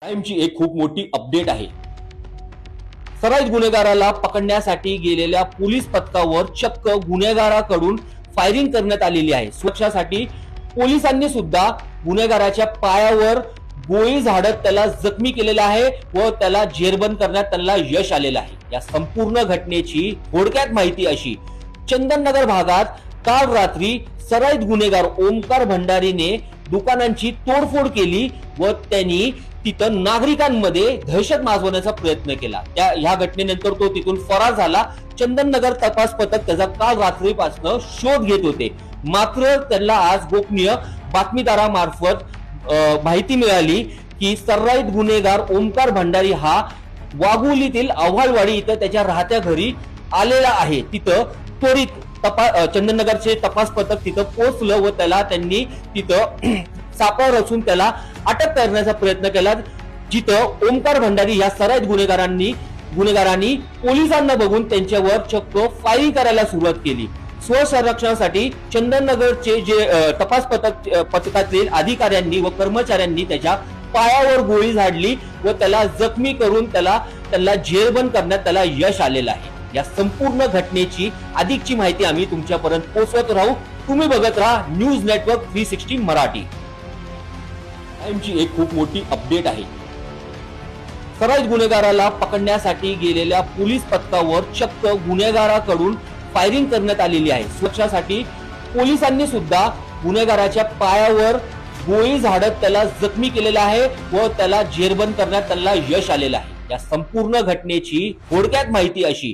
टाइमची एक खूप मोठी अपडेट आहे। सराईत गुन्हेगाराला पकडण्यासाठी गेलेल्या पोलीस पथकावर चक्क गुन्हेगाराकडून फायरिंग करण्यात आलेली आहे। सुरक्षासाठी पोलिसांनी सुद्धा गुन्हेगाराच्या पायावर गोळी झाडत त्याला जखमी केलेला आहे व त्याला जेरबंद करण्यात त्याला यश आलेलं आहे। या संपूर्ण घटनेची थोडक्यात माहिती अशी, चंदननगर भागात काल रात्री सराईत गुन्हेगार ओमकार भंडारीने दुकानांची तोडफोड केली व त्यांनी तिथं नागरिकांमध्ये दहशत माजवण्याचा प्रयत्न केला। ह्या घटनेनंतर तो तिथून फरार झाला। चंदननगर तपास पथक त्याचा काल रात्रीपासून शोध घेत होते, मात्र त्यांना आज गोपनीय बातमीदारामार्फत माहिती मिळाली की सराईत गुन्हेगार ओमकार भंडारी हा वाघोलीतील आव्हाळवाडी इथं त्याच्या राहत्या घरी आलेला आहे। तिथं त्वरित चंदननगरचे तपास पथक तिथं पोहोचलं व त्याला त्यांनी तिथं सापळा रचून त्याला अटक करण्याचा प्रयत्न केला, जिथं ओमकार भंडारी या सराईत गुन्हेगारांनी पोलिसांना बघून त्यांच्यावर चक्क फायरिंग करायला सुरुवात केली। स्वसंरक्षणासाठी चंदननगरचे जे तपास पथकातील अधिकाऱ्यांनी व कर्मचाऱ्यांनी त्याच्या पायावर गोळी झाडली व त्याला जखमी करून त्याला जेरबंद करण्यात त्याला यश आलेलं आहे। या संपूर्ण घटनेची अधिकची माहिती आम्ही तुमच्यापर्यंत पोहोचवत राहू। तुम्ही बघत राहा न्यूज नेटवर्क 360 मराठी। टाइमची एक खूप मोठी अपडेट आहे। सराईत गुन्हेगाराला पकडण्यासाठी गेलेल्या पोलीस पथकावर चक्क गुन्हेगाराकडून फायरिंग करण्यात आलेली आहे। सुरक्षासाठी पोलिसांनी सुद्धा गुन्हेगाराच्या पायावर गोळी झाडत त्याला जखमी केलेला आहे व त्याला जेरबंद करण्यात त्याला यश आलेलं आहे। या संपूर्ण घटनेची थोडक्यात माहिती अशी,